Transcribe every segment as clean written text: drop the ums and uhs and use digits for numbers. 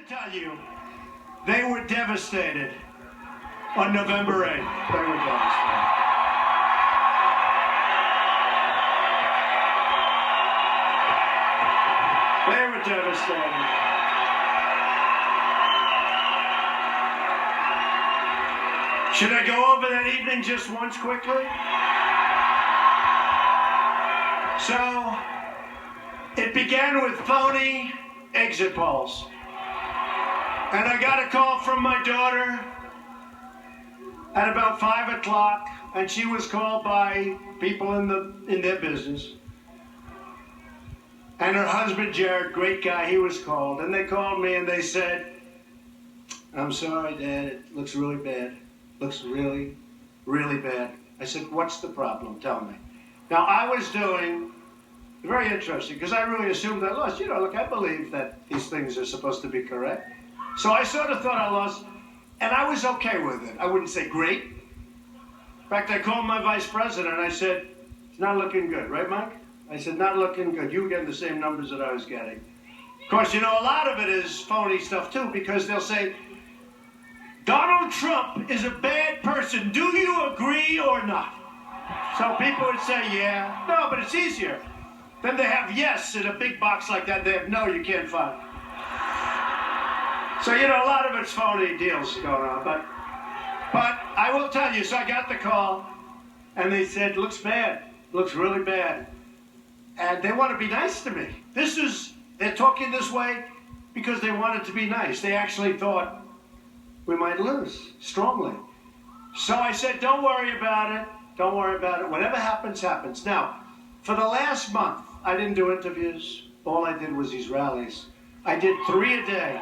tell you, they were devastated on November 8th. They were devastated. They were devastated. Should I go over that evening just once quickly? So, it began with phony exit polls. And I got a call from my daughter at about 5 o'clock, and she was called by people in their business. And her husband, Jared, great guy, he was called. And they called me and they said, "I'm sorry, Dad, it looks really bad. Looks really, really bad." I said, "What's the problem? Tell me." Now, I was doing, very interesting, because I really assumed I lost. You know, look, I believe that these things are supposed to be correct. So I sort of thought I lost, and I was okay with it. I wouldn't say great. In fact, I called my vice president and I said, "It's not looking good, right, Mike?" I said, "Not looking good. You were getting the same numbers that I was getting." Of course, you know, a lot of it is phony stuff, too, because they'll say, "Donald Trump is a bad person. Do you agree or not?" So people would say, "Yeah." No, but it's easier. Then they have yes in a big box like that. They have no, you can't find. So, you know, a lot of it's phony deals going on. But I will tell you, so I got the call, and they said, "Looks bad. Looks really bad." And they want to be nice to me. They're talking this way because they wanted to be nice. They actually thought we might lose strongly. So I said, "Don't worry about it. Don't worry about it. Whatever happens, happens." Now, for the last month, I didn't do interviews. All I did was these rallies. I did 3 a day.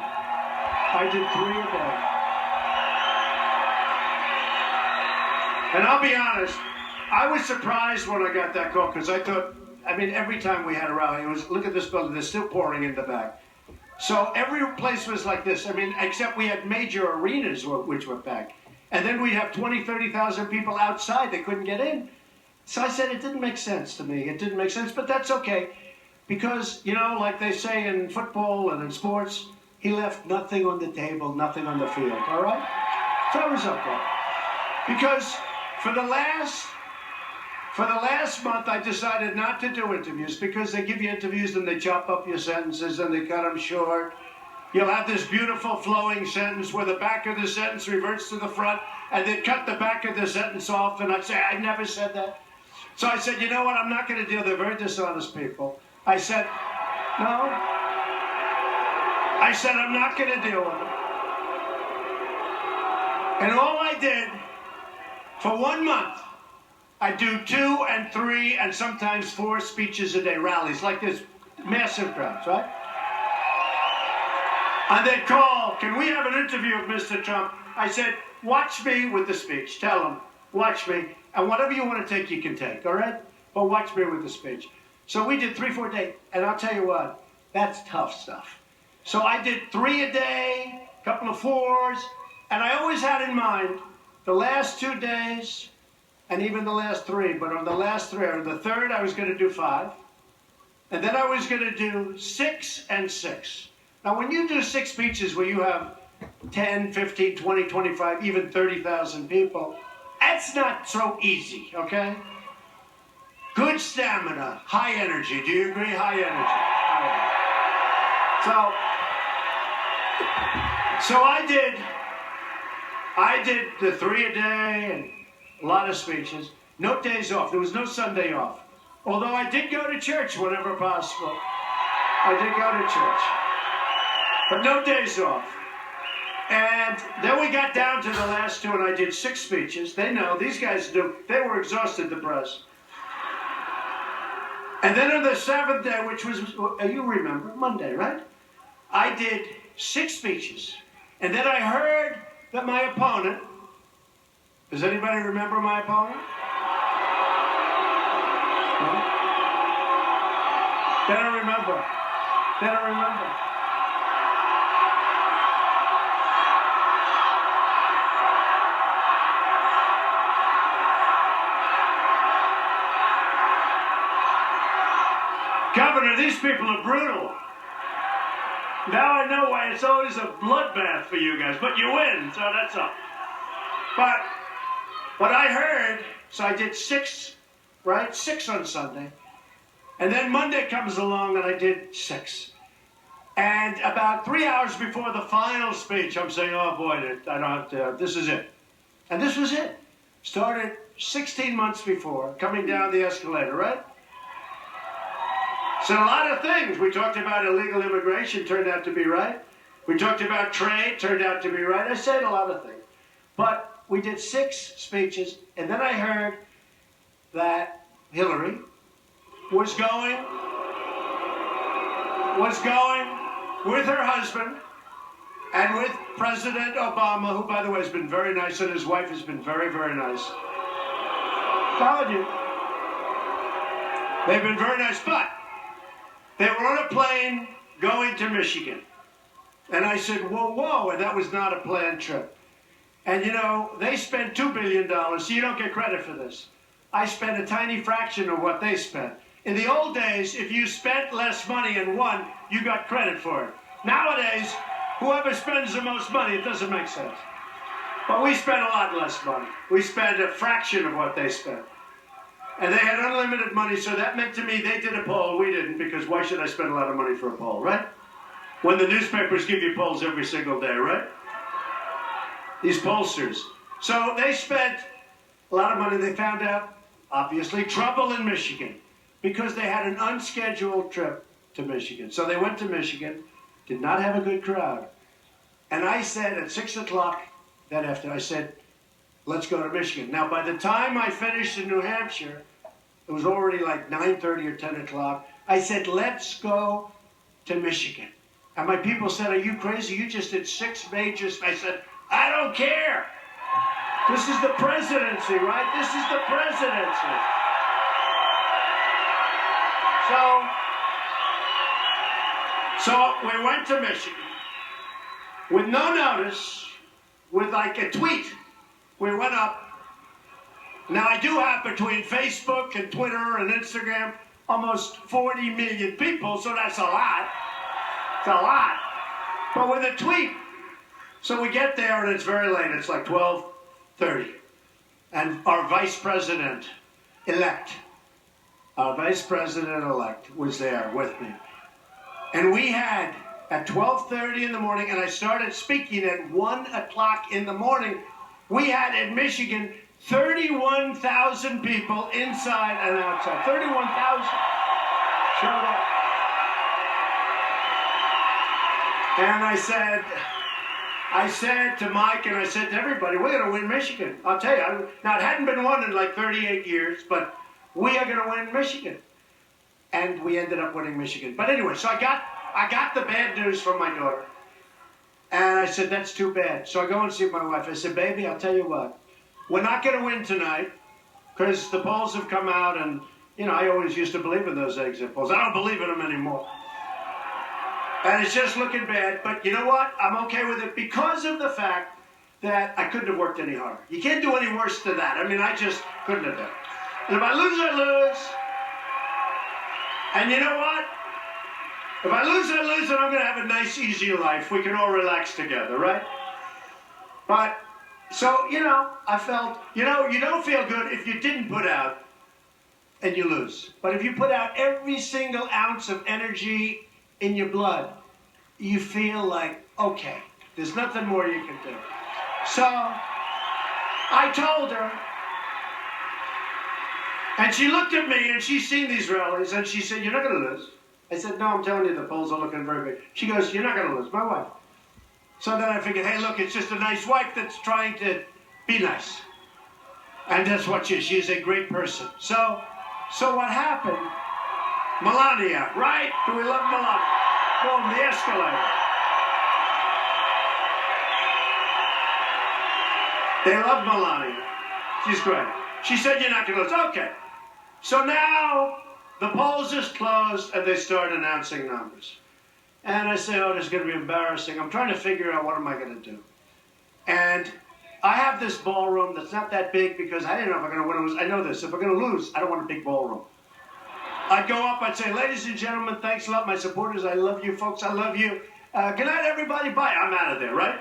And I'll be honest, I was surprised when I got that call because I thought, I mean, every time we had a rally, it was, look at this building, they're still pouring in the back. So every place was like this. I mean, except we had major arenas which were packed. And then we'd have 20, 30,000 people outside. They couldn't get in. So I said, it didn't make sense to me. It didn't make sense, but that's okay. Because, you know, like they say in football and in sports, he left nothing on the table, nothing on the field, all right? So it was okay. Because for the last month, I decided not to do interviews because they give you interviews and they chop up your sentences and they cut them short. You'll have this beautiful flowing sentence where the back of the sentence reverts to the front and they cut the back of the sentence off and I'd say, "I never said that." So I said, "You know what, I'm not going to deal. They're very dishonest people." I said, "No." I said, "I'm not going to deal with them." And all I did for 1 month, I do 2 and 3 and sometimes 4 speeches a day, rallies like this, massive crowds, right? And they'd call, "Can we have an interview with Mr. Trump?" I said, "Watch me with the speech. Tell them, watch me. And whatever you want to take, you can take, all right? But watch me with the speech." So we did 3, 4 days. And I'll tell you what, that's tough stuff. So I did 3 a day, a couple of 4s. And I always had in mind the last 2 days, and even the last 3, but on the last 3, or the third, I was going to do 5. And then I was going to do 6 and 6. Now, when you do 6 speeches where you have 10, 15, 20, 25, even 30,000 people, that's not so easy, okay? Good stamina, high energy. Do you agree? High energy. So I did the 3 a day and a lot of speeches. No days off. There was no Sunday off. Although I did go to church whenever possible. I did go to church. But no days off. And then we got down to the last 2 and I did 6 speeches. They know, these guys knew. They were exhausted, the press. And then on the 7th day, which was, you remember, Monday, right? I did 6 speeches. And then I heard that my opponent, does anybody remember my opponent? No? They don't remember. They don't remember. Governor, these people are brutal. Now I know why it's always a bloodbath for you guys, but you win, so that's all. But I heard, so I did 6, right? 6 on Sunday. And then Monday comes along and I did 6. And about 3 hours before the final speech, I'm saying, oh boy, I don't have to, this is it. And this was it. Started 16 months before, coming down the escalator, right? Said a lot of things. We talked about illegal immigration, turned out to be right. We talked about trade, turned out to be right. I said a lot of things. But we did 6 speeches, and then I heard that Hillary was going with her husband and with President Obama, who, by the way, has been very nice, and his wife has been very, very nice. Told you. They've been very nice, but they were on a plane going to Michigan. And I said, whoa, whoa, and that was not a planned trip. And, you know, they spent $2 billion, so you don't get credit for this. I spent a tiny fraction of what they spent. In the old days, if you spent less money and won, you got credit for it. Nowadays, whoever spends the most money, it doesn't make sense. But we spent a lot less money. We spent a fraction of what they spent. And they had unlimited money, so that meant to me they did a poll, we didn't, because why should I spend a lot of money for a poll, right? When the newspapers give you polls every single day, right? These pollsters. So they spent a lot of money. They found out, obviously, trouble in Michigan because they had an unscheduled trip to Michigan. So they went to Michigan, did not have a good crowd. And I said at 6 o'clock that afternoon, I said, let's go to Michigan. Now, by the time I finished in New Hampshire, it was already like 9:30 or 10 o'clock. I said, let's go to Michigan. And my people said, are you crazy? You just did 6 major. I said, I don't care. This is the presidency, right? This is the presidency. So we went to Michigan with no notice, with like a tweet. We went up. Now, I do have between Facebook and Twitter and Instagram almost 40 million people, so that's a lot. It's a lot. But with a tweet, so we get there and it's very late. It's like 12:30. And our vice president-elect was there with me. And we had, at 12:30 in the morning, and I started speaking at 1 o'clock in the morning, we had in Michigan 31,000 people inside and outside. 31,000 showed up. And I said to Mike and I said to everybody, we're going to win Michigan. I'll tell you. Now, it hadn't been won in like 38 years, but we are going to win Michigan. And we ended up winning Michigan. But anyway, so I got the bad news from my daughter. And I said, that's too bad. So I go and see my wife. I said, baby, I'll tell you what. We're not going to win tonight because the polls have come out. And, you know, I always used to believe in those exit polls. I don't believe in them anymore. And it's just looking bad. But you know what? I'm okay with it because of the fact that I couldn't have worked any harder. You can't do any worse than that. I mean, I just couldn't have done it. And if I lose, I lose. And you know what? If I lose, I lose, and I'm going to have a nice, easy life. We can all relax together, right? But, so, you know, I felt, you know, you don't feel good if you didn't put out and you lose. But if you put out every single ounce of energy in your blood, you feel like, okay, there's nothing more you can do. So, I told her, and she looked at me, and she's seen these rallies, and she said, you're not going to lose. I said, no, I'm telling you, the polls are looking very big. She goes, you're not going to lose, my wife. So then I figured, hey, look, it's just a nice wife that's trying to be nice. And that's what she is. She is a great person. So what happened? Melania, right? Do we love Melania? Boom, the escalator. They love Melania. She's great. She said, you're not going to lose. Okay. So now the polls just closed, and they start announcing numbers. And I say, oh, this is going to be embarrassing. I'm trying to figure out what am I going to do. And I have this ballroom that's not that big because I didn't know if I'm going to win or lose. I know this. If I'm going to lose, I don't want a big ballroom. I'd go up, I'd say, ladies and gentlemen, thanks a lot, my supporters. I love you, folks. I love you. Good night, everybody. Bye. I'm out of there, right?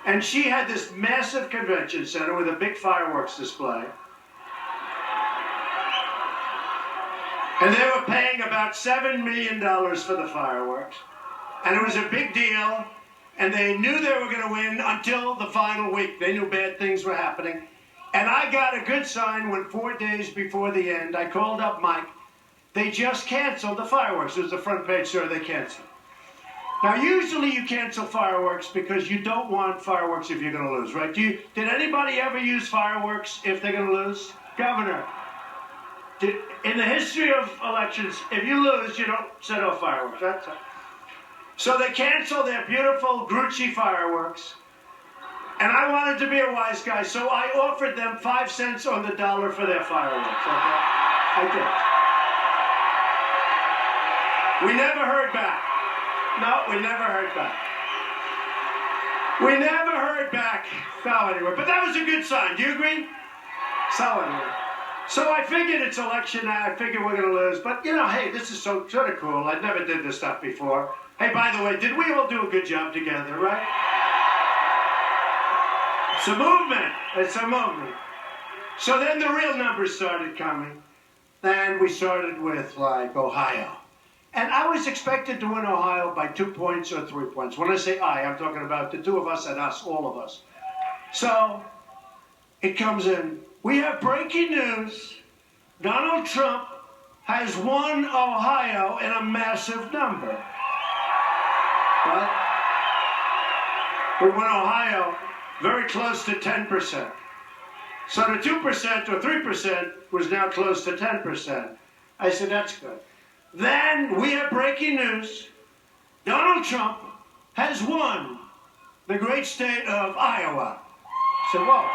And she had this massive convention center with a big fireworks display. And they were paying about $7 million for the fireworks. And it was a big deal. And they knew they were going to win until the final week. They knew bad things were happening. And I got a good sign when 4 days before the end, I called up Mike. They just canceled the fireworks. It was the front page story. They canceled. Now, usually you cancel fireworks because you don't want fireworks if you're going to lose, right? Did anybody ever use fireworks if they're going to lose? Governor, in the history of elections, if you lose, you don't set off fireworks, right? So they canceled their beautiful Grucci fireworks. And I wanted to be a wise guy, so I offered them 5 cents on the dollar for their fireworks, okay? I did. We never heard back. No, we never heard back. We never heard back. No, anyway, but that was a good sign. Do you agree? So anyway. So I figured it's election now. I figured we're going to lose. But, you know, hey, this is sort of cool. I never did this stuff before. Hey, by the way, did we all do a good job together, right? It's a movement. It's a movement. So then the real numbers started coming. Then we started with, like, Ohio. And I was expected to win Ohio by 2 points or 3 points. When I say I'm talking about the two of us and us, all of us. So it comes in. We have breaking news. Donald Trump has won Ohio in a massive number. Right? We won Ohio very close to 10%. So the 2% or 3% was now close to 10%. I said, that's good. Then we have breaking news. Donald Trump has won the great state of Iowa. I said, whoa.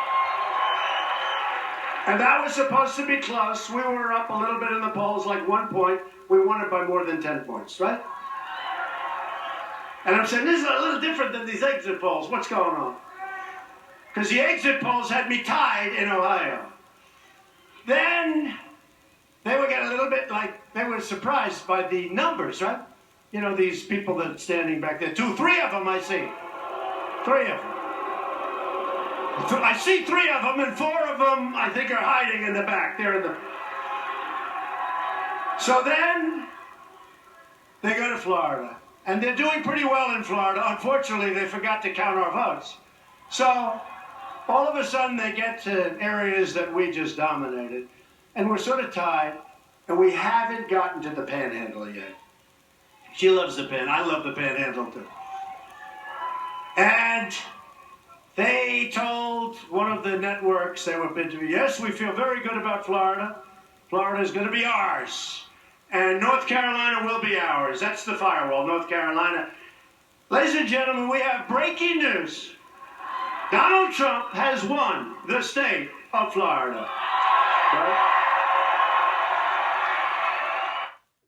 And that was supposed to be close. We were up a little bit in the polls, like 1 point. We won it by more than 10 points, right? And I'm saying, this is a little different than these exit polls. What's going on? Because the exit polls had me tied in Ohio. Then they were getting a little bit like, they were surprised by the numbers, right? You know, these people that are standing back there. 2, 3 of them I see. 3 of them. I see 3 of them, and 4 of them I think are hiding in the back. They're in the... So then they go to Florida. And they're doing pretty well in Florida. Unfortunately, they forgot to count our votes. So all of a sudden they get to areas that we just dominated. And we're sort of tied, and we haven't gotten to the panhandle yet. She loves the pan. I love the panhandle, too. And they told one of the networks they were bid to me, yes, we feel very good about Florida. Florida is going to be ours. And North Carolina will be ours. That's the firewall, North Carolina. Ladies and gentlemen, we have breaking news. Donald Trump has won the state of Florida. Right?